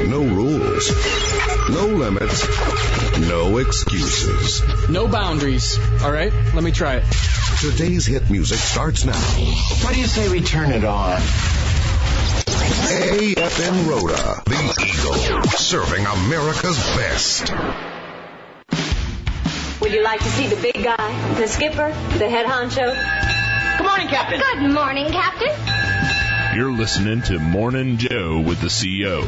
No rules, no limits, no excuses. No boundaries. All right, let me try it. Today's hit music starts now. What do you say we turn it on? AFN Rota, the Eagle, serving America's best. Would you like to see the big guy, the skipper, the head honcho? Good morning, Captain. Good morning, Captain. You're listening to Morning Joe with the CO.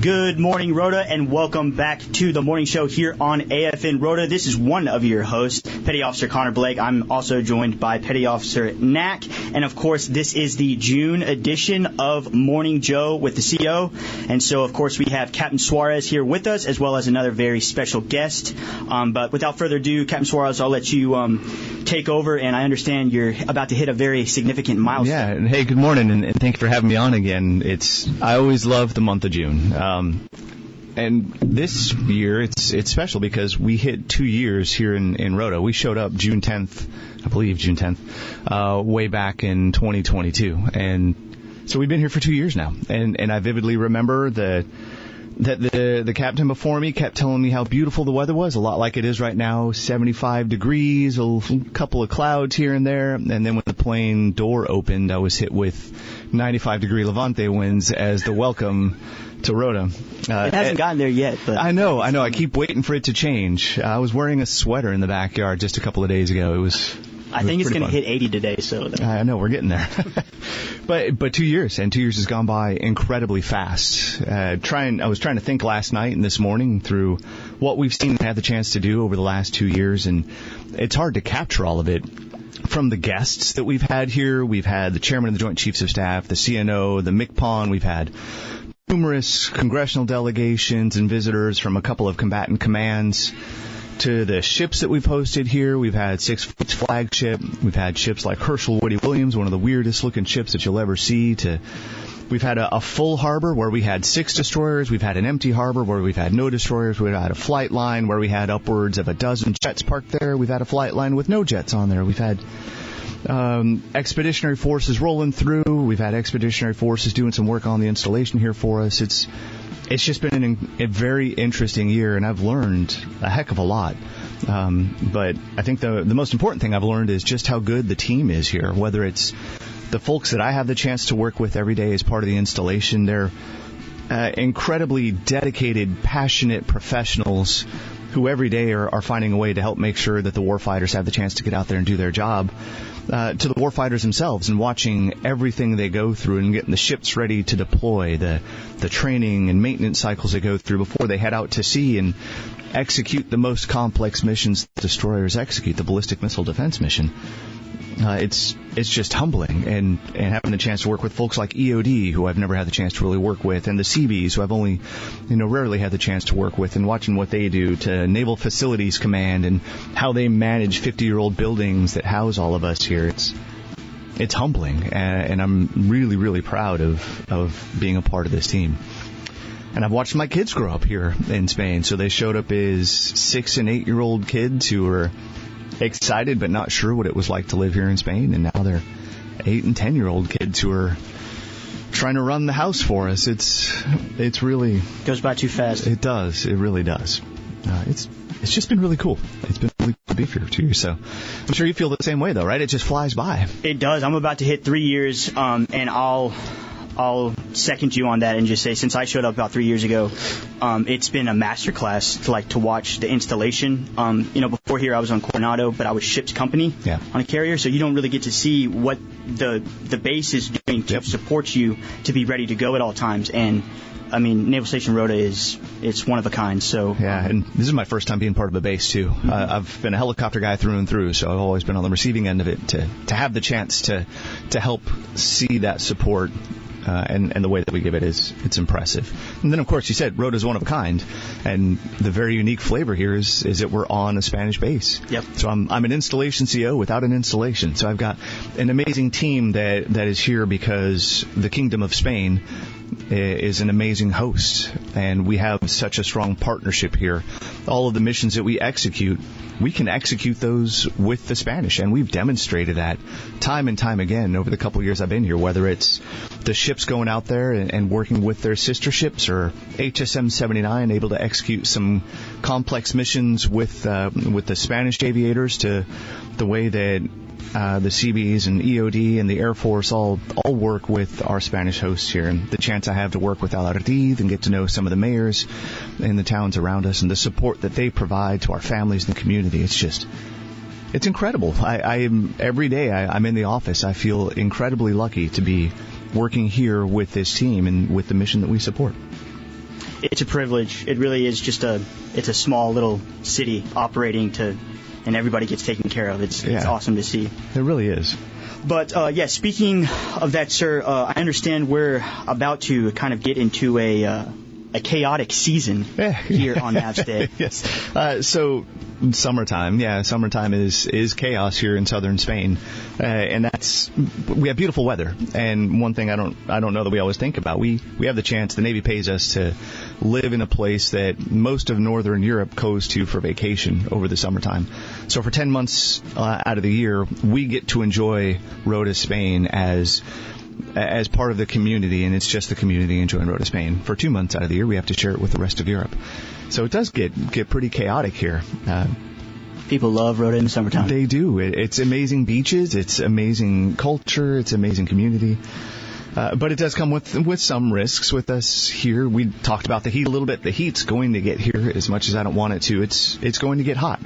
Good morning, Rota, and welcome back to the morning show here on AFN Rota. This is one of your hosts, Petty Officer Connor Blake. I'm also joined by Petty Officer Knack. And, of course, this is the June edition of Morning Joe with the CO. And so, of course, we have Captain Suarez here with us, as well as another very special guest. But without further ado, Captain Suarez, I'll let you take over. And I understand you're about to hit a very significant milestone. Yeah, and hey, good morning, and thank you for having me on again. I always love the month of June. And this year, it's special because we hit 2 years here in Rota. We showed up June 10th, I believe June 10th, way back in 2022. And so we've been here for 2 years now. And I vividly remember that the captain before me kept telling me how beautiful the weather was, a lot like it is right now, 75 degrees, a couple of clouds here and there. And then when the plane door opened, I was hit with 95-degree Levante winds as the welcome to Rota. It hasn't gotten there yet. But I know. I keep waiting for it to change. I was wearing a sweater in the backyard just a couple of days ago. I think it's going to hit 80 today. So I know, we're getting there. But 2 years, and 2 years has gone by incredibly fast. I was trying to think last night and this morning through what we've seen and had the chance to do over the last 2 years, and it's hard to capture all of it. From the guests that we've had here, we've had the chairman of the Joint Chiefs of Staff, the CNO, the MCPON, we've had numerous congressional delegations and visitors from a couple of combatant commands, to the ships that we've hosted here. We've had Six Fleet's flagship. We've had ships like Herschel Woody Williams, one of the weirdest looking ships that you'll ever see. We've had a full harbor where we had 6 destroyers. We've had an empty harbor where we've had no destroyers. We've had a flight line where we had upwards of a dozen jets parked there. We've had a flight line with no jets on there. We've had expeditionary forces rolling through. We've had expeditionary forces doing some work on the installation here for us. It's just been a very interesting year, and I've learned a heck of a lot. But I think the most important thing I've learned is just how good the team is here, whether it's the folks that I have the chance to work with every day as part of the installation. They're incredibly dedicated, passionate professionals who every day are finding a way to help make sure that the warfighters have the chance to get out there and do their job. To the warfighters themselves, and watching everything they go through and getting the ships ready to deploy, the training and maintenance cycles they go through before they head out to sea and execute the most complex missions destroyers execute, the ballistic missile defense mission. It's just humbling, and having the chance to work with folks like EOD, who I've never had the chance to really work with, and the Seabees, who I've only rarely had the chance to work with, and watching what they do, to Naval Facilities Command and how they manage 50-year-old buildings that house all of us here. It's humbling, and I'm really, really proud of being a part of this team. And I've watched my kids grow up here in Spain. So they showed up as 6- and 8-year-old kids who were excited but not sure what it was like to live here in Spain, and now they're 8- and 10-year-old kids who are trying to run the house for us. It's really goes by too fast. It does. It really does. It's just been really cool. It's been really cool to be here 2 years. So I'm sure you feel the same way, though, right? It just flies by. It does. I'm about to hit 3 years, and I'll second you on that and just say, since I showed up about 3 years ago, it's been a masterclass to watch the installation. Before here I was on Coronado, but I was ship's company on a carrier, so you don't really get to see what the base is doing to support you to be ready to go at all times. And I mean, Naval Station Rota it's one of a kind. So yeah, and this is my first time being part of a base too. I've been a helicopter guy through and through, so I've always been on the receiving end of it. To have the chance to help see that support. And the way that we give it's impressive. And then, of course, you said Rota's one of a kind, and the very unique flavor here is that we're on a Spanish base. Yep. So I'm an installation CO without an installation. So I've got an amazing team that is here because the Kingdom of Spain is an amazing host, and we have such a strong partnership here. All of the missions that we can execute those with the Spanish, and we've demonstrated that time and time again over the couple of years I've been here, whether it's the ships going out there and working with their sister ships, or HSM 79 able to execute some complex missions with the Spanish aviators, to the way that the CBs and EOD and the Air Force all work with our Spanish hosts here. And the chance I have to work with Alardid and get to know some of the mayors in the towns around us, and the support that they provide to our families and the community, it's incredible. Every day I'm in the office, I feel incredibly lucky to be working here with this team and with the mission that we support. It's a privilege. It really is it's a small little city operating and everybody gets taken care of. It's awesome to see. It really is. But, speaking of that, sir, I understand we're about to kind of get into a chaotic season here on NAVSTA. Yes. So summertime is chaos here in southern Spain, and we have beautiful weather. And one thing I don't know that we always think about, we have the chance. The Navy pays us to live in a place that most of northern Europe goes to for vacation over the summertime. So for 10 months out of the year, we get to enjoy Rota, Spain as part of the community, and it's just the community enjoying Rota, Spain. For 2 months out of the year, we have to share it with the rest of Europe. So it does get pretty chaotic here. People love Rota in the summertime. They do. It's amazing beaches. It's amazing culture. It's amazing community. But it does come with some risks with us here. We talked about the heat a little bit. The heat's going to get here as much as I don't want it to. It's going to get hot.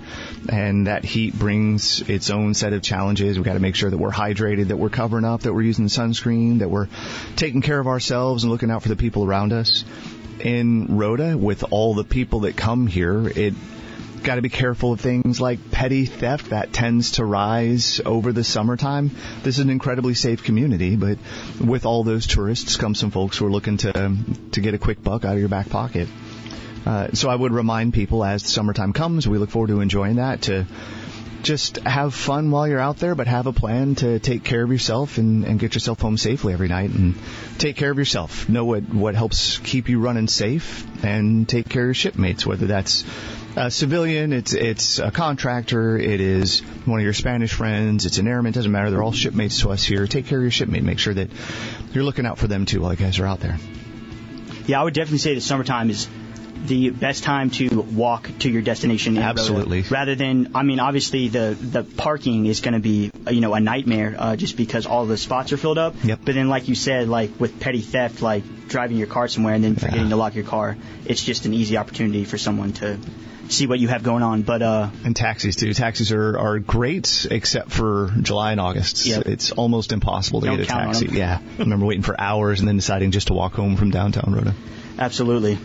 And that heat brings its own set of challenges. We've got to make sure that we're hydrated, that we're covering up, that we're using sunscreen, that we're taking care of ourselves and looking out for the people around us. In Rota, with all the people that come here, got to be careful of things like petty theft that tends to rise over the summertime. This is an incredibly safe community, but with all those tourists come some folks who are looking to get a quick buck out of your back pocket. So I would remind people, as the summertime comes, we look forward to enjoying that, to just have fun while you're out there, but have a plan to take care of yourself and get yourself home safely every night, and take care of yourself. Know what helps keep you running safe, and take care of your shipmates, whether that's a civilian, it's a contractor, it is one of your Spanish friends, it's an airman, doesn't matter. They're all shipmates to us here. Take care of your shipmate. Make sure that you're looking out for them too while you guys are out there. Yeah, I would definitely say the summertime is the best time to walk to your destination. Absolutely. Rather than, obviously the parking is going to be, a nightmare, just because all the spots are filled up. Yep. But then, like you said, like with petty theft, like driving your car somewhere and then forgetting to lock your car, it's just an easy opportunity for someone to see what you have going on. But and taxis too. Taxis are great except for July and August. Yep. It's almost impossible to get a taxi. Yeah. I remember waiting for hours and then deciding just to walk home from downtown Rota. Absolutely.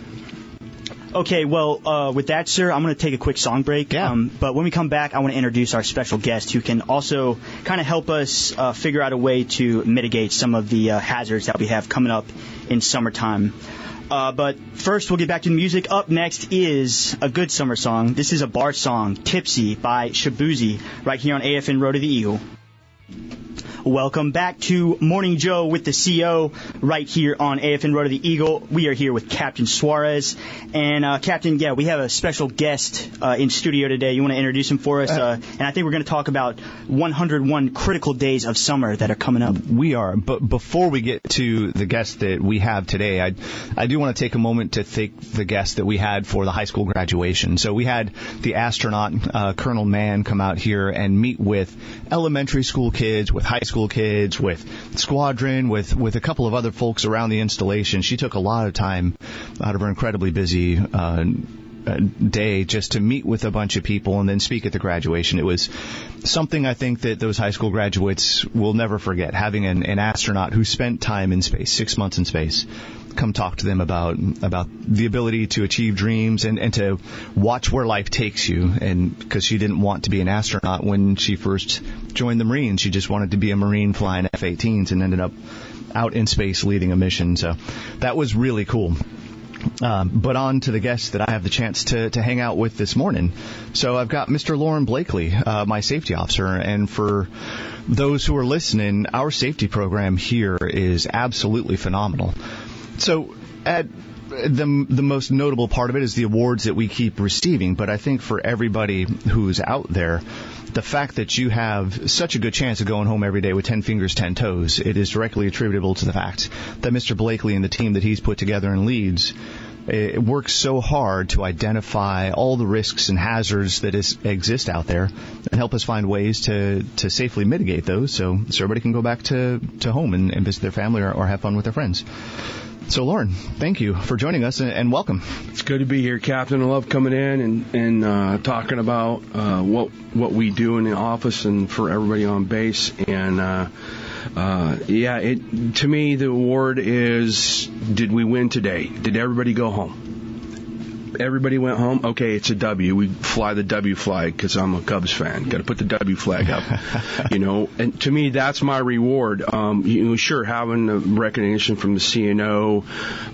Okay, well, with that, sir, I'm going to take a quick song break. Yeah. But when we come back, I want to introduce our special guest who can also kind of help us figure out a way to mitigate some of the hazards that we have coming up in summertime. But first, we'll get back to the music. Up next is a good summer song. This is a bar song, Tipsy by Shabuzi, right here on AFN Rota the Eagle. Welcome back to Morning Joe with the CO right here on AFN Rota the Eagle. We are here with Captain Suarez. And, Captain, we have a special guest in studio today. You want to introduce him for us? And I think we're going to talk about 101 critical days of summer that are coming up. We are. But before we get to the guest that we have today, I do want to take a moment to thank the guest that we had for the high school graduation. So we had the astronaut, Colonel Mann, come out here and meet with elementary school kids, with high school kids, with Squadron, with a couple of other folks around the installation. She took a lot of time out of her incredibly busy day just to meet with a bunch of people and then speak at the graduation. It was something I think that those high school graduates will never forget, having an astronaut who spent time in space, 6 months in space, come talk to them about the ability to achieve dreams and to watch where life takes you. And because she didn't want to be an astronaut when she first joined the Marines, she just wanted to be a Marine flying F-18s and ended up out in space leading a mission. So that was really cool. But on to the guests that I have the chance to hang out with this morning. So I've got Mr. Lauren Blakely, my safety officer. And for those who are listening, our safety program here is absolutely phenomenal. So the most notable part of it is the awards that we keep receiving. But I think for everybody who's out there, the fact that you have such a good chance of going home every day with 10 fingers, 10 toes, it is directly attributable to the fact that Mr. Blakely and the team that he's put together and leads works so hard to identify all the risks and hazards that exist out there and help us find ways to safely mitigate those so everybody can go back to home and visit their family or have fun with their friends. So, Lauren, thank you for joining us and welcome. It's good to be here, Captain. I love coming in and talking about what we do in the office and for everybody on base. And to me, the award is: did we win today? Did everybody go home? Everybody went home. Okay, it's a W. We fly the W flag because I'm a Cubs fan. Got to put the W flag up, And to me, that's my reward. Sure, having the recognition from the CNO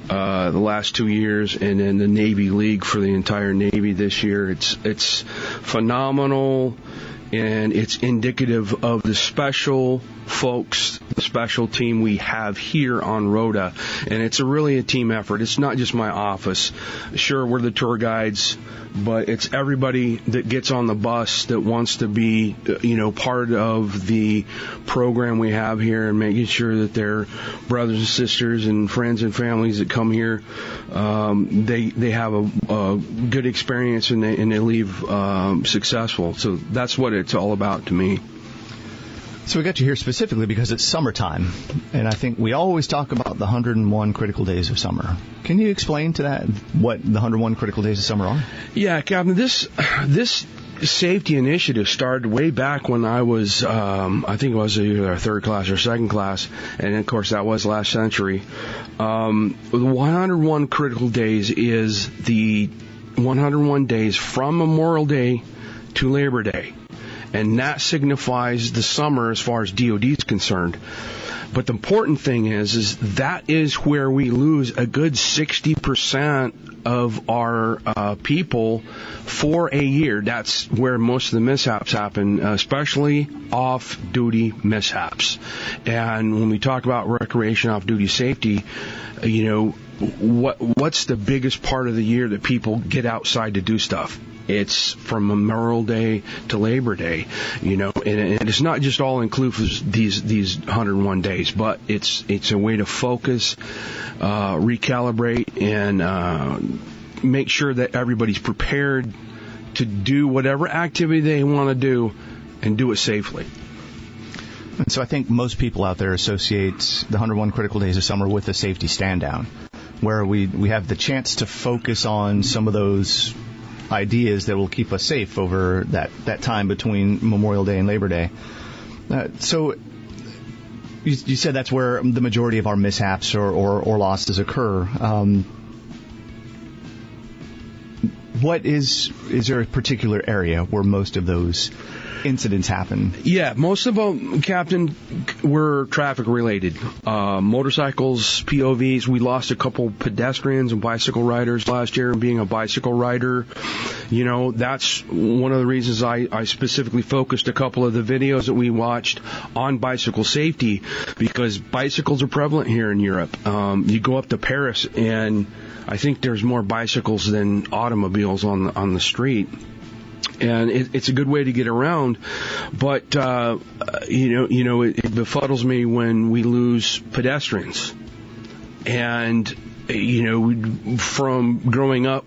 the last 2 years, and then the Navy League for the entire Navy this year. It's phenomenal. And it's indicative of the special folks, the special team we have here on Rota. And it's really a team effort. It's not just my office. Sure, we're the tour guides, but it's everybody that gets on the bus that wants to be, part of the program we have here and making sure that their brothers and sisters and friends and families that come here, they have a good experience and they leave successful. So that's what it's all about to me. So we got you here specifically because it's summertime, and I think we always talk about the 101 critical days of summer. Can you explain to that what the 101 critical days of summer are? Yeah, Captain, this safety initiative started way back when I was, I think it was either third class or second class, and of course that was last century. The 101 critical days is the 101 days from Memorial Day to Labor Day. And that signifies the summer as far as DOD is concerned. But the important thing is that is where we lose a good 60% of our people for a year. That's where most of the mishaps happen, especially off-duty mishaps. And when we talk about recreation off-duty safety, what's the biggest part of the year that people get outside to do stuff? It's from Memorial Day to Labor Day, and it's not just all inclusive these 101 days, but it's a way to focus, recalibrate, and make sure that everybody's prepared to do whatever activity they want to do and do it safely. And so I think most people out there associate the 101 critical days of summer with a safety stand down, where we have the chance to focus on some of those ideas that will keep us safe over that time between Memorial Day and Labor Day. So you said that's where the majority of our mishaps or losses occur. What is there a particular area where most of those incidents happen? Yeah, most of them, Captain, were traffic related. Motorcycles, POVs. We lost a couple pedestrians and bicycle riders last year. And being a bicycle rider, that's one of the reasons I specifically focused a couple of the videos that we watched on bicycle safety, because bicycles are prevalent here in Europe. You go up to Paris and I think there's more bicycles than automobiles on the street. And it's a good way to get around, but it befuddles me when we lose pedestrians. And from growing up,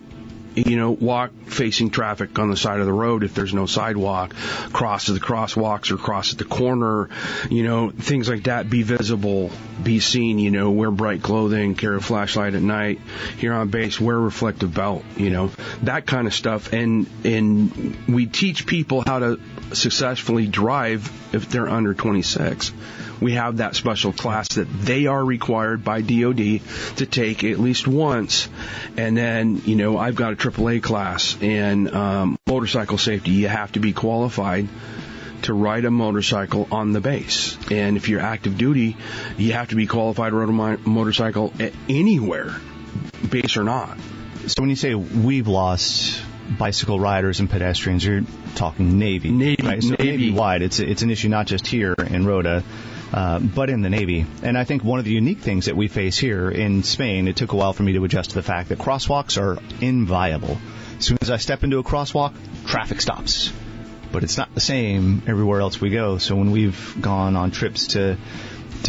walk facing traffic on the side of the road if there's no sidewalk, cross to the crosswalks or cross at the corner, things like that. Be visible, be seen, wear bright clothing, carry a flashlight at night. Here on base, wear a reflective belt, that kind of stuff. And we teach people how to successfully drive if they're under 26. We have that special class that they are required by DOD to take at least once. And then, I've got a AAA class. And motorcycle safety, you have to be qualified to ride a motorcycle on the base. And if you're active duty, you have to be qualified to ride a motorcycle anywhere, base or not. So when you say we've lost bicycle riders and pedestrians, you're talking Navy. Navy, right? So Navy. Navy-wide, it's an issue not just here in Rota. but in the Navy. And I think one of the unique things that we face here in Spain, it took a while for me to adjust to the fact that crosswalks are inviolable. As soon as I step into a crosswalk, traffic stops. But it's not the same everywhere else we go. So when we've gone on trips to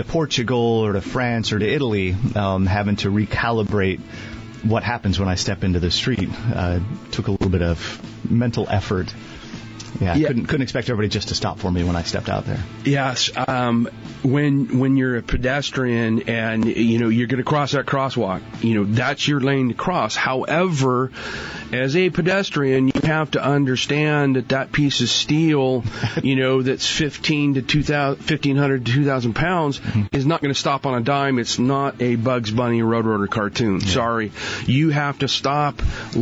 Portugal or to France or to Italy, having to recalibrate what happens when I step into the street took a little bit of mental effort. Yeah, couldn't expect everybody just to stop for me when I stepped out there. Yes, when you're a pedestrian and you're going to cross that crosswalk, that's your lane to cross. However, as a pedestrian, you have to understand that piece of steel, that's 1,500 to 2,000 pounds, is not going to stop on a dime. It's not a Bugs Bunny Roadrunner cartoon. Yeah. Sorry, you have to stop,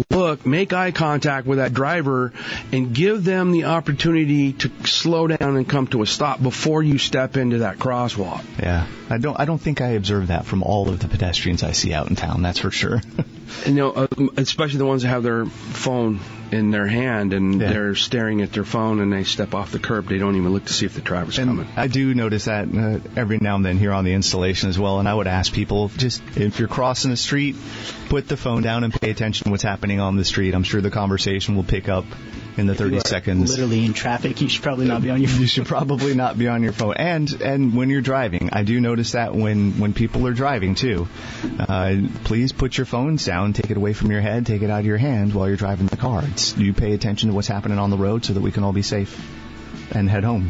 look, make eye contact with that driver, and give them the opportunity to slow down and come to a stop before you step into that crosswalk. Yeah, I don't think I observe that from all of the pedestrians I see out in town. That's for sure. Especially the ones that have their phone in their hand and they're staring at their phone and they step off the curb. They don't even look to see if the driver's coming. I do notice that every now and then here on the installation as well. And I would ask people, just if you're crossing the street, put the phone down and pay attention to what's happening on the street. I'm sure the conversation will pick up in the 30 seconds. Literally in traffic, you should probably not be on your phone. You should probably not be on your phone. And when you're driving, I do notice that when people are driving too. Please put your phones down, take it away from your head, take it out of your hand while you're driving the car. You pay attention to what's happening on the road so that we can all be safe and head home.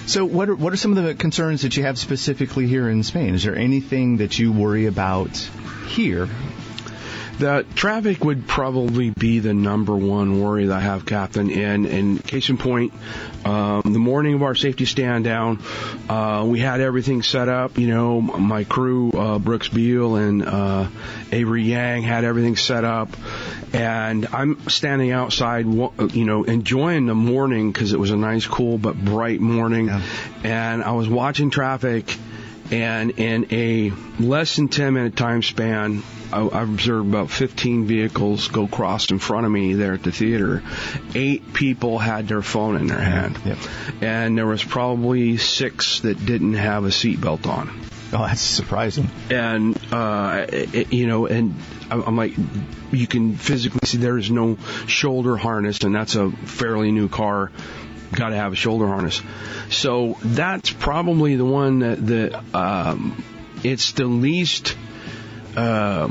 So what are some of the concerns that you have specifically here in Spain? Is there anything that you worry about here? The traffic would probably be the number one worry that I have, Captain. And case in point, the morning of our safety stand down, we had everything set up. My crew, Brooks Beal and Avery Yang, had everything set up. And I'm standing outside, enjoying the morning because it was a nice, cool, but bright morning. Yeah. And I was watching traffic, and in a less than 10-minute time span, I observed about 15 vehicles go cross in front of me there at the theater. 8 people had their phone in their hand. Yep. And there was probably 6 that didn't have a seatbelt on. Oh, that's surprising. And, and I'm like, you can physically see there is no shoulder harness, and that's a fairly new car. Got to have a shoulder harness. So that's probably the one that it's the least. I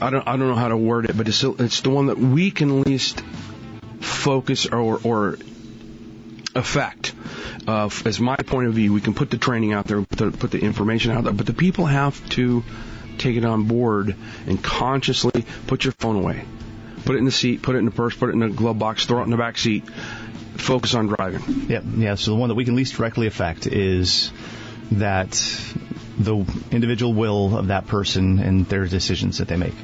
don't know how to word it, but it's the one that we can least focus or affect. As my point of view, we can put the training out there, put the information out there, but the people have to take it on board and consciously put your phone away. Put it in the seat, put it in the purse, put it in the glove box, throw it in the back seat. Focus on driving. Yeah. So the one that we can least directly affect is that the individual will of that person and their decisions that they make.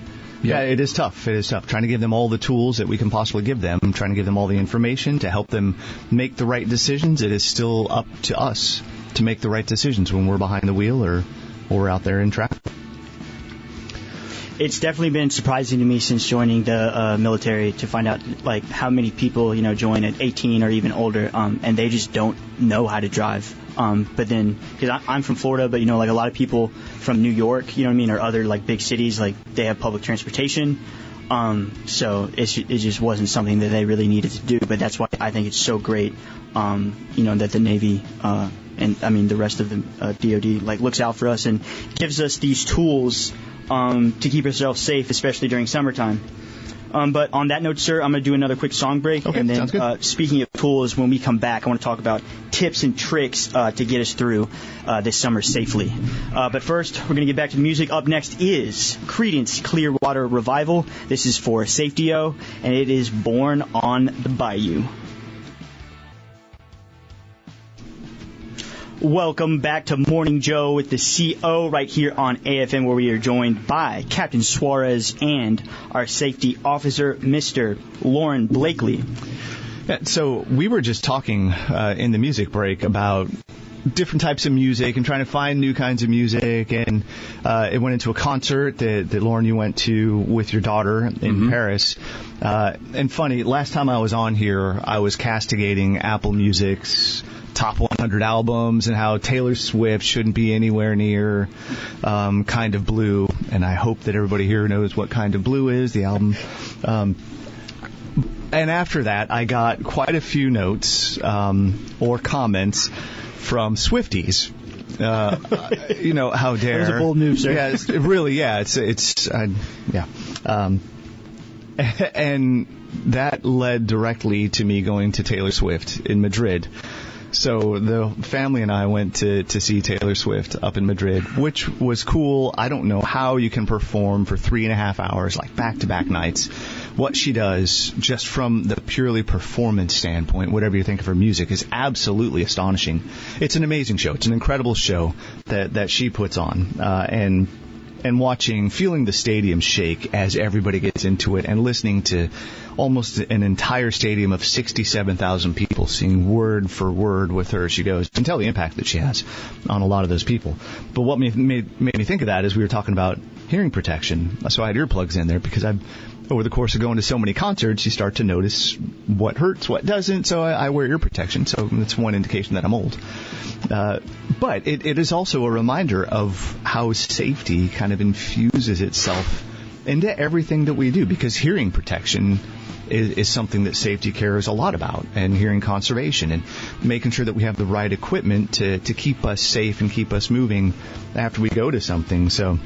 Yeah, it is tough. Trying to give them all the tools that we can possibly give them, trying to give them all the information to help them make the right decisions. It is still up to us to make the right decisions when we're behind the wheel or we're out there in traffic. It's definitely been surprising to me since joining the military to find out how many people join at 18 or even older, and they just don't know how to drive. But then, because I'm from Florida, but a lot of people from New York, or other big cities, they have public transportation. So it just wasn't something that they really needed to do. But that's why I think it's so great, that the Navy and the rest of the DoD looks out for us and gives us these tools to keep ourselves safe, especially during summertime. But on that note, sir, I'm going to do another quick song break. Okay, and then, sounds good. Speaking of tools, when we come back, I want to talk about tips and tricks to get us through this summer safely. But first, we're going to get back to the music. Up next is Creedence Clearwater Revival. This is for Safety-O, and it is Born on the Bayou. Welcome back to Morning Joe with the CO right here on AFM, where we are joined by Captain Suarez and our safety officer, Mr. Lauren Blakely. Yeah, so we were just talking in the music break about different types of music and trying to find new kinds of music, and it went into a concert that Lauren, you went to with your daughter in Paris. And funny, last time I was on here, I was castigating Apple Music's Top 100 100 albums and how Taylor Swift shouldn't be anywhere near Kind of Blue. And I hope that everybody here knows what Kind of Blue is, the album. And after that, I got quite a few notes or comments from Swifties. How dare. That was a bold move, sir. Yeah, and that led directly to me going to Taylor Swift in Madrid. So the family and I went to see Taylor Swift up in Madrid, which was cool. I don't know how you can perform for 3.5 hours, like back-to-back nights. What she does, just from the purely performance standpoint, whatever you think of her music, is absolutely astonishing. It's an amazing show. It's an incredible show that she puts on. And feeling the stadium shake as everybody gets into it, and listening to almost an entire stadium of 67,000 people sing word for word with her as she goes, you can tell the impact that she has on a lot of those people. But what made me think of that is we were talking about hearing protection. So I had earplugs in there because over the course of going to so many concerts, you start to notice what hurts, what doesn't. So I wear ear protection. So that's one indication that I'm old. But it is also a reminder of how safety kind of infuses itself into everything that we do, because hearing protection is something that safety cares a lot about, and hearing conservation and making sure that we have the right equipment to keep us safe and keep us moving after we go to something. So,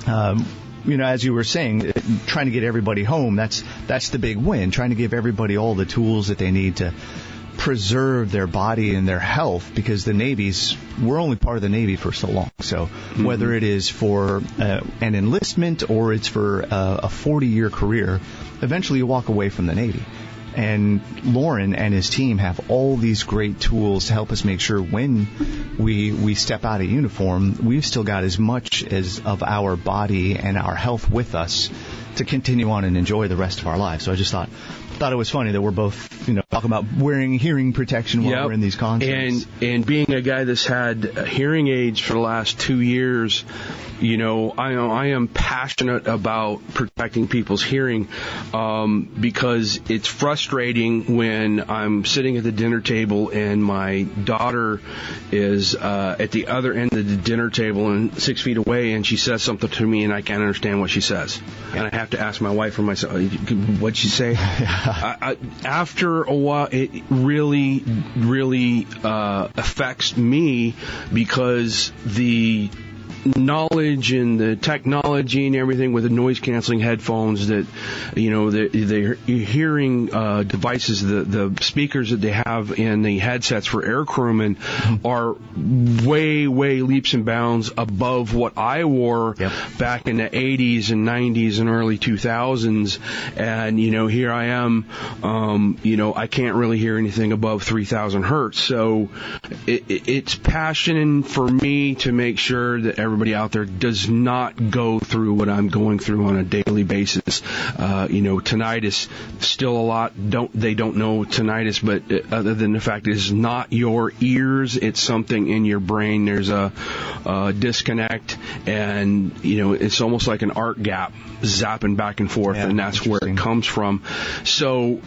as you were saying, trying to get everybody home, that's the big win, trying to give everybody all the tools that they need to preserve their body and their health, because we're only part of the Navy for so long. So whether it is for an enlistment or it's for a 40-year career, eventually you walk away from the Navy. And Lauren and his team have all these great tools to help us make sure when we step out of uniform, we've still got as much of our body and our health with us to continue on and enjoy the rest of our lives. So I just thought it was funny that we're both, talking about wearing hearing protection while we're in these concerts. And being a guy that's had hearing aids for the last 2 years, I am passionate about protecting people's hearing, because it's frustrating when I'm sitting at the dinner table and my daughter is at the other end of the dinner table and 6 feet away, and she says something to me and I can't understand what she says. And I have to ask my wife or myself, what'd she say? After a while, it really, really affects me, because the knowledge and the technology and everything with the noise canceling headphones that the hearing devices, the speakers that they have in the headsets for air crewmen are way leaps and bounds above what I wore back in the 80s and 90s and early 2000s. And here I am, I can't really hear anything above 3,000 hertz. So it's passion for me to make sure that everybody out there does not go through what I'm going through on a daily basis. Tinnitus, still a lot they don't know tinnitus, but other than the fact it's not your ears, it's something in your brain. There's a disconnect, and it's almost like an art gap zapping back and forth, and that's where it comes from. So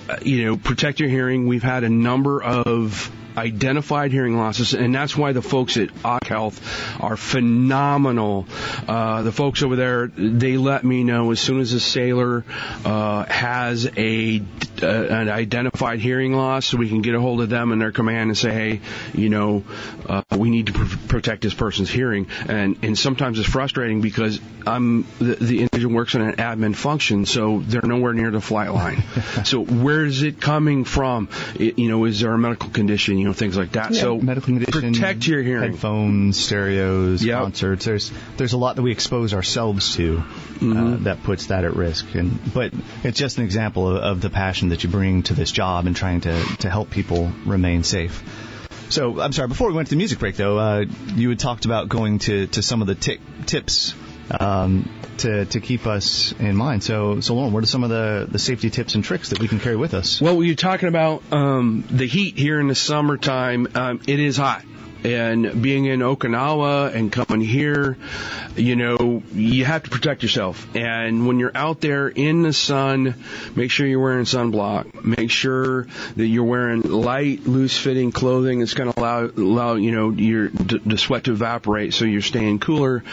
protect your hearing. We've had a number of identified hearing losses, and that's why the folks at Ock Health are phenomenal. The folks over there, they let me know as soon as a sailor has an identified hearing loss, so we can get a hold of them and their command and say, hey, we need to protect this person's hearing. And sometimes it's frustrating because the individual works in an admin function, so they're nowhere near the flight line. So where is it coming from? Is there a medical condition? Things like that. So medical condition, protect your hearing. Headphones, stereos, concerts. There's a lot that we expose ourselves to that puts that at risk. But it's just an example of the passion that you bring to this job and trying to help people remain safe. So, I'm sorry, before we went to the music break, though, you had talked about going to some of the tips to keep us in mind. So Lauren, what are some of the safety tips and tricks that we can carry with us? Well, you're talking about the heat here in the summertime. It is hot. And being in Okinawa and coming here, you have to protect yourself. And when you're out there in the sun, make sure you're wearing sunblock. Make sure that you're wearing light, loose-fitting clothing that's going to allow the sweat to evaporate, so you're staying cooler.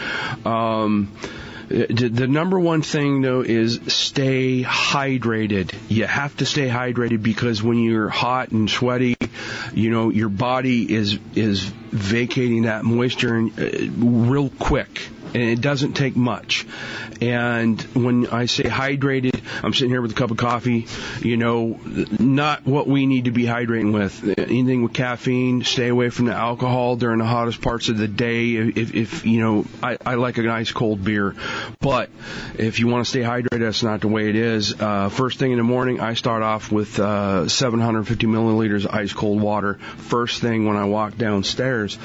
The number one thing, though, is stay hydrated. You have to stay hydrated because when you're hot and sweaty, your body is vacating that moisture real quick. And it doesn't take much. And when I say hydrated, I'm sitting here with a cup of coffee, not what we need to be hydrating with. Anything with caffeine, stay away from the alcohol during the hottest parts of the day. If I like a nice cold beer. But if you want to stay hydrated, that's not the way it is. First thing in the morning, I start off with 750 milliliters of ice cold water. First thing when I walk downstairs.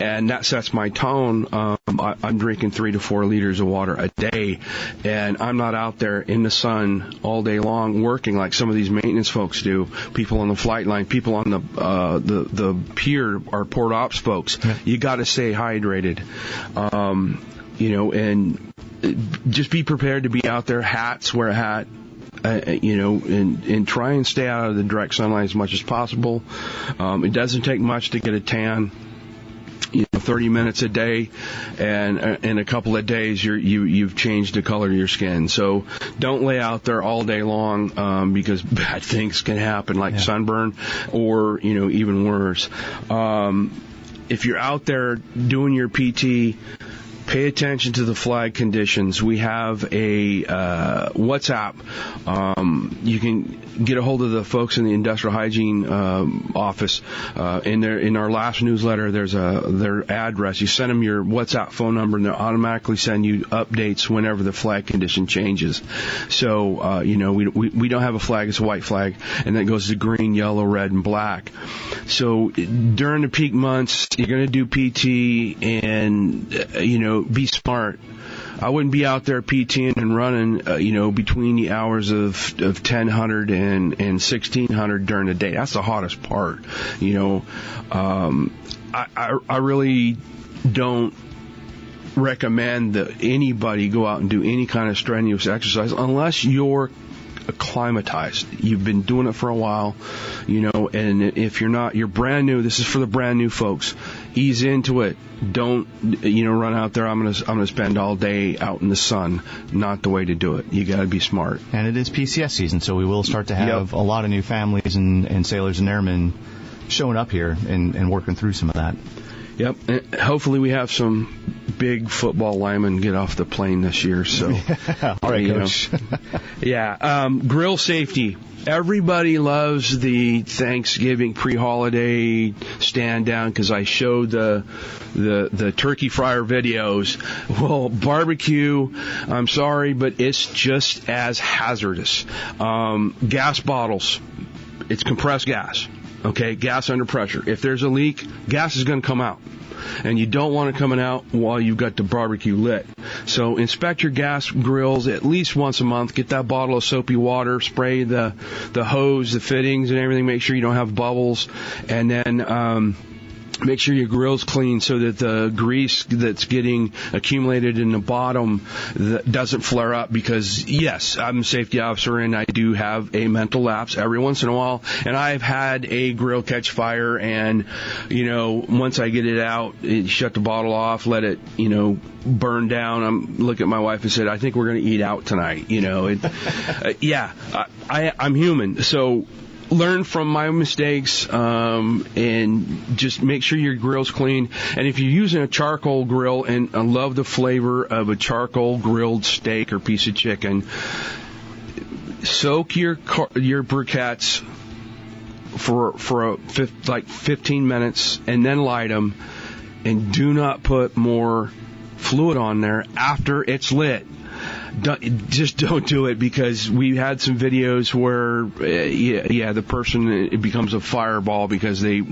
And that sets my tone. I'm drinking 3 to 4 liters of water a day, and I'm not out there in the sun all day long working like some of these maintenance folks do. People on the flight line, people on the pier, our port ops folks. Yeah. You got to stay hydrated, and just be prepared to be out there. Wear a hat. And try and stay out of the direct sunlight as much as possible. It doesn't take much to get a tan. 30 minutes a day, and in a couple of days you've changed the color of your skin. So don't lay out there all day long because bad things can happen, like sunburn or even worse. If you're out there doing your PT, pay attention to the flag conditions. We have a WhatsApp. You can get a hold of the folks in the industrial hygiene office. In our last newsletter, there's their address. You send them your WhatsApp phone number, and they'll automatically send you updates whenever the flag condition changes. So we don't have a flag; it's a white flag, and that goes to green, yellow, red, and black. So during the peak months, you're going to do PT, and be smart. I wouldn't be out there PTing and running, between the hours of 1000 and 1600 during the day. That's the hottest part. I really don't recommend that anybody go out and do any kind of strenuous exercise unless you're acclimatized. You've been doing it for a while, and if you're not, you're brand new. This is for the brand new folks. Ease into it. Don't, run out there. I'm gonna spend all day out in the sun. Not the way to do it. You got to be smart. And it is PCS season, so we will start to have a lot of new families and sailors and airmen showing up here and working through some of that. Yep. And hopefully we have some big football linemen get off the plane this year. So, all right, Coach. Grill safety. Everybody loves the Thanksgiving pre-holiday stand down because I showed the turkey fryer videos. Well, barbecue, I'm sorry, but it's just as hazardous. Gas bottles, it's compressed gas. Okay, gas under pressure. If there's a leak, gas is going to come out. And you don't want it coming out while you've got the barbecue lit. So inspect your gas grills at least once a month. Get that bottle of soapy water, spray the hose, the fittings and everything. Make sure you don't have bubbles. And then make sure your grill's clean so that the grease that's getting accumulated in the bottom doesn't flare up because, yes, I'm a safety officer and I do have a mental lapse every once in a while. And I've had a grill catch fire and, once I get it out, shut the bottle off, let it, burn down. I'm looking at my wife and said, I think we're going to eat out tonight. I'm human. So learn from my mistakes and just make sure your grill's clean. And if you're using a charcoal grill, and I love the flavor of a charcoal grilled steak or piece of chicken, soak your briquettes for 15 minutes and then light them, and do not put more fluid on there after it's lit. Just don't do it, because we had some videos where, the person, it becomes a fireball because they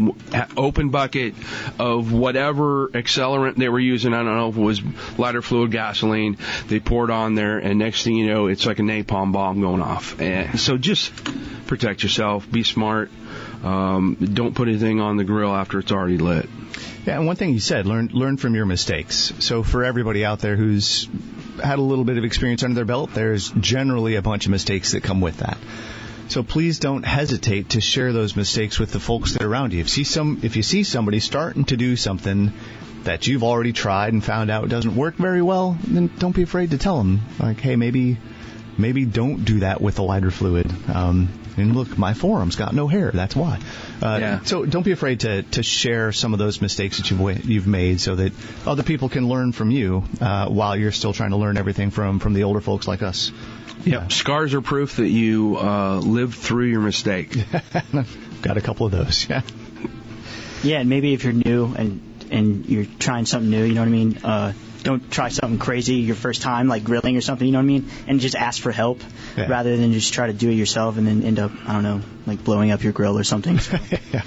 open bucket of whatever accelerant they were using. I don't know if it was lighter fluid, gasoline. They poured on there, and next thing you know, it's like a napalm bomb going off. And so just protect yourself. Be smart. Don't put anything on the grill after it's already lit. Yeah, and one thing you said, learn from your mistakes. So for everybody out there who's had a little bit of experience under their belt, there's generally a bunch of mistakes that come with that. So please don't hesitate to share those mistakes with the folks that are around you. If you see somebody starting to do something that you've already tried and found out doesn't work very well, then don't be afraid to tell them. Like, hey, maybe don't do that with a lighter fluid. And look, my forearm's got no hair. That's why. So don't be afraid to share some of those mistakes that you've made so that other people can learn from you while you're still trying to learn everything from the older folks like us. Yeah. Scars are proof that you lived through your mistake. Got a couple of those, yeah. Yeah, and maybe if you're new and you're trying something new, you know what I mean? Don't try something crazy your first time, like grilling or something, you know what I mean? And just ask for help rather than just try to do it yourself and then end up, I don't know, like blowing up your grill or something. So. Yeah.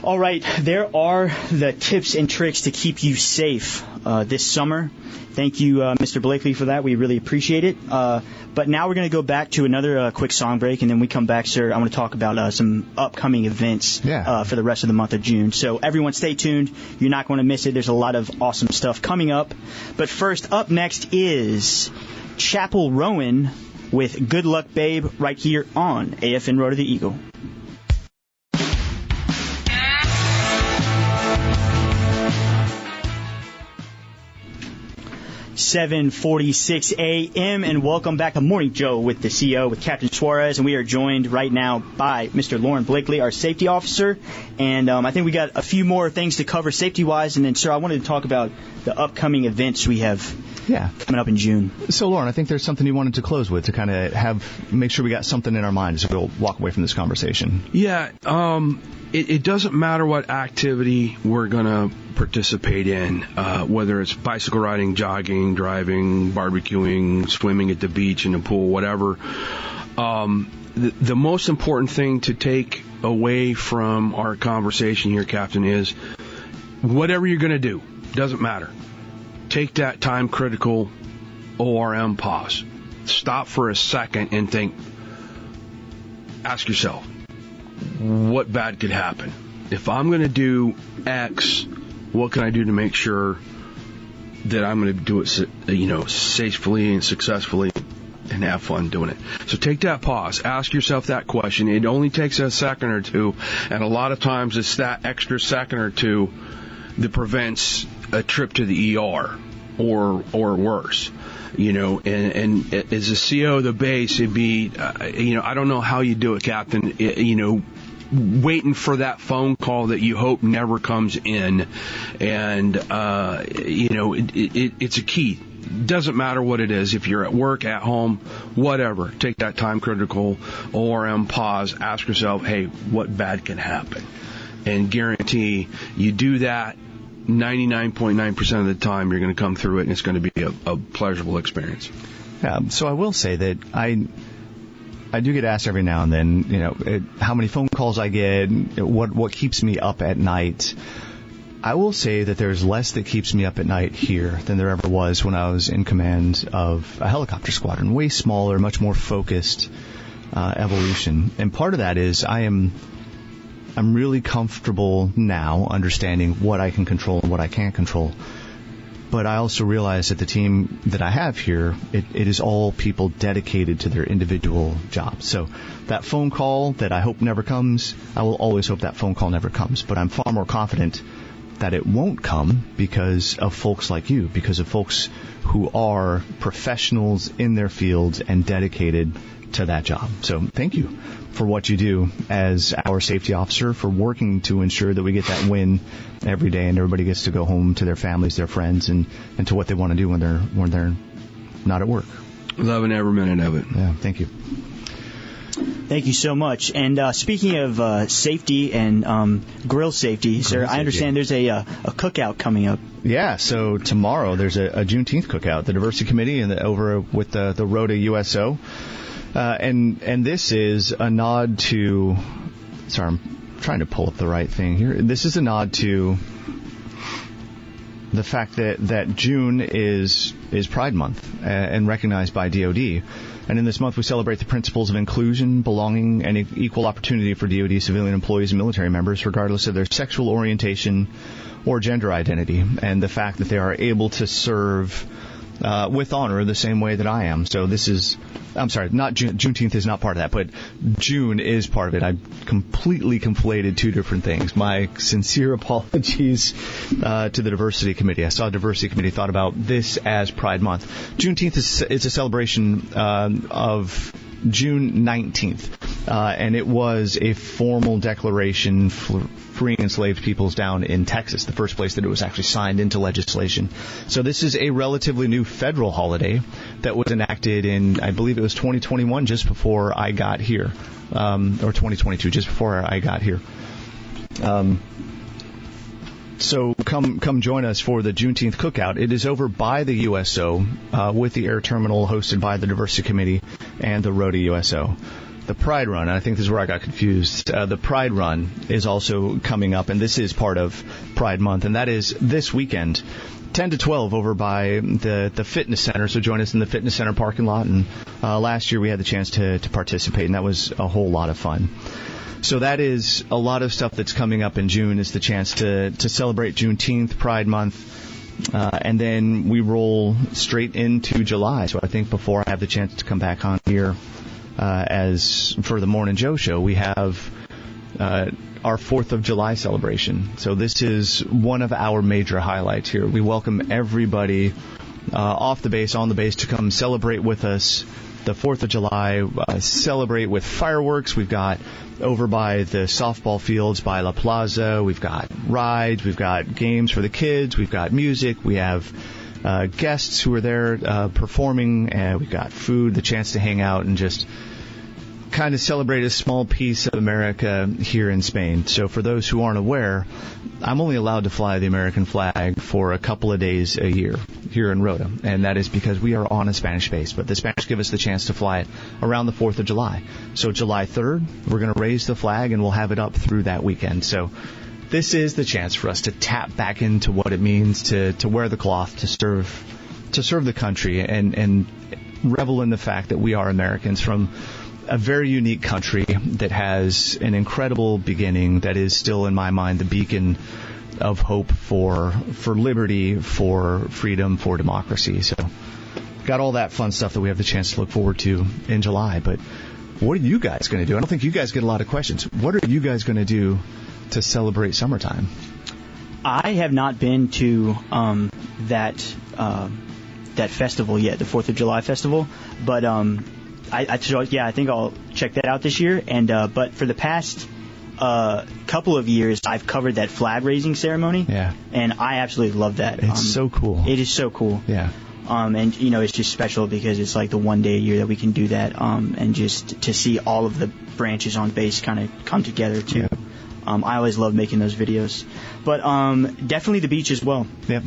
All right, there are the tips and tricks to keep you safe this summer. Thank you, Mr. Blakely, for that. We really appreciate it. But now we're going to go back to another quick song break, and then we come back, sir. I want to talk about some upcoming events for the rest of the month of June. So everyone stay tuned. You're not going to miss it. There's a lot of awesome stuff coming up. But first, up next is Chapel Rowan with Good Luck Babe right here on AFN Rota the Eagle. 7:46 a.m. and welcome back to Morning Joe with the CEO, with Captain Suarez, and we are joined right now by Mr. Lauren Blakely, our safety officer, and I think we got a few more things to cover safety-wise, and then, sir, I wanted to talk about the upcoming events we have coming up in June. So, Lauren, I think there's something you wanted to close with to kind of make sure we got something in our minds as we'll walk away from this conversation. Yeah, it doesn't matter what activity we're going to participate in, whether it's bicycle riding, jogging, driving, barbecuing, swimming at the beach, in the pool, whatever. The most important thing to take away from our conversation here, Captain, is whatever you're going to do, doesn't matter. Take that time-critical ORM pause. Stop for a second and think, ask yourself, what bad could happen? If I'm going to do X, what can I do to make sure that I'm going to do it, safely and successfully and have fun doing it? So take that pause. Ask yourself that question. It only takes a second or two, and a lot of times it's that extra second or two that prevents a trip to the ER or worse. And as a CO of the base, it'd be, I don't know how you do it, Captain, waiting for that phone call that you hope never comes in. And, it's a key. Doesn't matter what it is. If you're at work, at home, whatever, take that time critical ORM pause. Ask yourself, hey, what bad can happen? And guarantee you do that, 99.9% of the time you're going to come through it, and it's going to be a pleasurable experience. Yeah, so I will say that I do get asked every now and then, how many phone calls I get, what keeps me up at night. I will say that there's less that keeps me up at night here than there ever was when I was in command of a helicopter squadron. Way smaller, much more focused evolution. And part of that is I'm really comfortable now understanding what I can control and what I can't control. But I also realize that the team that I have here, it is all people dedicated to their individual jobs. So that phone call that I hope never comes, I will always hope that phone call never comes. But I'm far more confident that it won't come because of folks like you, because of folks who are professionals in their fields and dedicated to that job. So thank you for what you do as our safety officer, for working to ensure that we get that win every day and everybody gets to go home to their families, their friends, and to what they want to do when they're not at work. Loving every minute of it. Yeah, thank you. Thank you so much. And speaking of safety and grill safety, sir, I understand there's a cookout coming up. Yeah, so tomorrow there's a Juneteenth cookout. The diversity committee and over with the Rota USO. And this is a nod to, sorry, I'm trying to pull up the right thing here. This is a nod to the fact that June is Pride Month and recognized by DoD. And in this month, we celebrate the principles of inclusion, belonging, and equal opportunity for DoD civilian employees and military members, regardless of their sexual orientation or gender identity, and the fact that they are able to serve with honor the same way that I am. So this is, I'm sorry, not Juneteenth is not part of that, but June is part of it. I completely conflated two different things. My sincere apologies to the Diversity Committee. I saw Diversity Committee thought about this as Pride Month. Juneteenth is a celebration of June 19th, and it was a formal declaration for freeing enslaved peoples down in Texas, the first place that it was actually signed into legislation. So this is a relatively new federal holiday that was enacted in, I believe it was 2021, just before I got here, or 2022, just before I got here. So come join us for the Juneteenth cookout. It is over by the USO with the air terminal hosted by the Diversity Committee and the Rota USO. The Pride Run, and I think this is where I got confused, the Pride Run is also coming up, and this is part of Pride Month, and that is this weekend, 10 to 12 over by the fitness center. So join us in the fitness center parking lot, and last year we had the chance to participate, and that was a whole lot of fun. So that is a lot of stuff that's coming up in June, is the chance to celebrate Juneteenth, Pride Month, and then we roll straight into July. So I think before I have the chance to come back on here as for the Morning Joe show, we have our 4th of July celebration. So this is one of our major highlights here. We welcome everybody off the base, on the base, to come celebrate with us the 4th of July, celebrate with fireworks. We've got over by the softball fields by La Plaza. We've got rides. We've got games for the kids. We've got music. We have guests who are there performing. And we've got food, the chance to hang out and just kind of celebrate a small piece of America here in Spain. So for those who aren't aware, I'm only allowed to fly the American flag for a couple of days a year here in Rota, and that is because we are on a Spanish base. But the Spanish give us the chance to fly it around the 4th of July. So July 3rd, we're going to raise the flag, and we'll have it up through that weekend. So this is the chance for us to tap back into what it means to wear the cloth, to serve the country, and revel in the fact that we are Americans from a very unique country that has an incredible beginning that is still, in my mind, the beacon of hope for liberty, for freedom, for democracy. So got all that fun stuff that we have the chance to look forward to in July. But what are you guys going to do? I don't think you guys get a lot of questions. What are you guys going to do to celebrate summertime? I have not been to that festival yet, the 4th of July festival, but I think I'll check that out this year. And but for the past couple of years, I've covered that flag raising ceremony. Yeah. And I absolutely love that. It's so cool. It is so cool. Yeah. And it's just special because it's like the one day a year that we can do that. And just to see all of the branches on base kind of come together too. Yeah. I always love making those videos. But definitely the beach as well. Yep.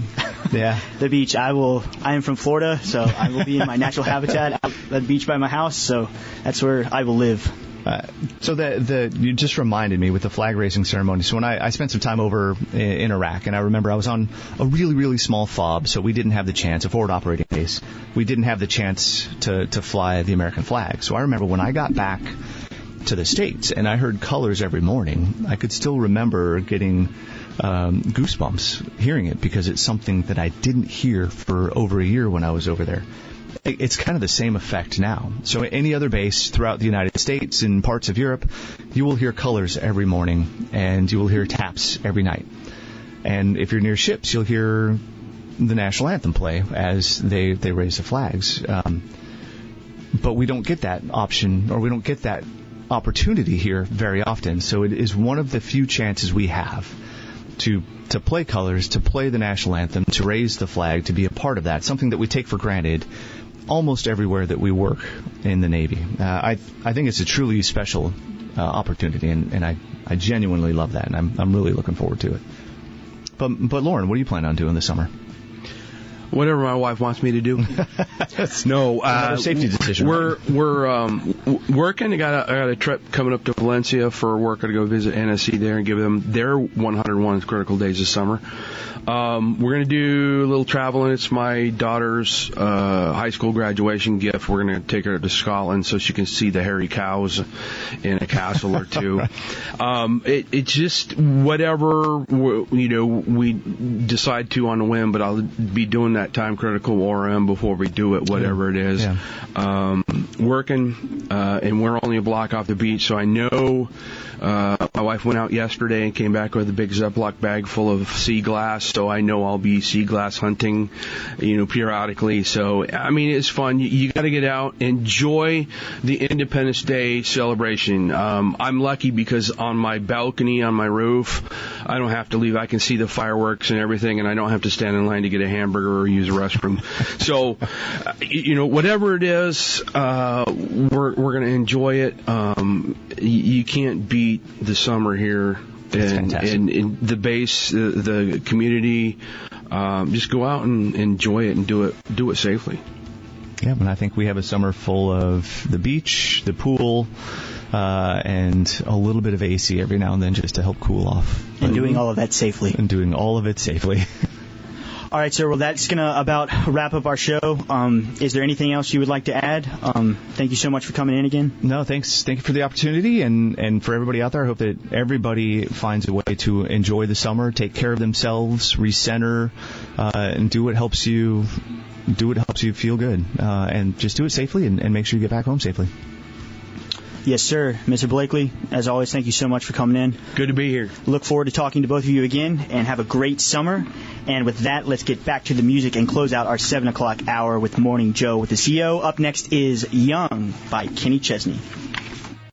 Yeah. The beach. I am from Florida, so I will be in my natural habitat, at the beach by my house, so that's where I will live. So you just reminded me with the flag raising ceremony. So when I spent some time over in Iraq, and I remember I was on a really, really small FOB, so we didn't have the chance, a forward operating base, we didn't have the chance to fly the American flag. So I remember when I got back to the States and I heard colors every morning, I could still remember getting goosebumps hearing it, because it's something that I didn't hear for over a year when I was over there. It's kind of the same effect now. So any other base throughout the United States and parts of Europe, you will hear colors every morning, and you will hear taps every night. And if you're near ships, you'll hear the national anthem play as they raise the flags. But we don't get that option, or we don't get that opportunity here very often. So it is one of the few chances we have to play colors, to play the national anthem, to raise the flag, to be a part of that, something that we take for granted almost everywhere that we work in the Navy. I think it's a truly special opportunity, and I genuinely love that, and I'm really looking forward to it. But Lauren, what are you planning on doing this summer? Whatever my wife wants me to do. No, safety decision. We're working. I got a trip coming up to Valencia for work. I got to go visit NSC there and give them their 101 critical days of summer. We're going to do a little traveling. It's my daughter's high school graduation gift. We're going to take her to Scotland so she can see the hairy cows in a castle or two. It's just whatever we decide to on a whim, but I'll be doing that time critical ORM before we do it, whatever it is. Yeah. Working, and we're only a block off the beach, so I know. My wife went out yesterday and came back with a big Ziploc bag full of sea glass, so I know I'll be sea glass hunting, periodically. So, I mean, it's fun. You got to get out, enjoy the Independence Day celebration. I'm lucky because on my balcony, on my roof, I don't have to leave. I can see the fireworks and everything, and I don't have to stand in line to get a hamburger or use a restroom. So, whatever it is, we're going to enjoy it. You can't beat the summer here and the base, the community. Just go out and enjoy it and do it safely. Yeah, and I think we have a summer full of the beach, the pool, and a little bit of AC every now and then just to help cool off. And doing all of that safely. All right, sir. Well, that's going to about wrap up our show. Is there anything else you would like to add? Thank you so much for coming in again. No, thanks. Thank you for the opportunity. And for everybody out there, I hope that everybody finds a way to enjoy the summer, take care of themselves, recenter, and do what helps you feel good. And just do it safely and make sure you get back home safely. Yes, sir. Mr. Blakely, as always, thank you so much for coming in. Good to be here. Look forward to talking to both of you again, and have a great summer. And with that, let's get back to the music and close out our 7 o'clock hour with Morning Joe with the CO. Up next is Young by Kenny Chesney.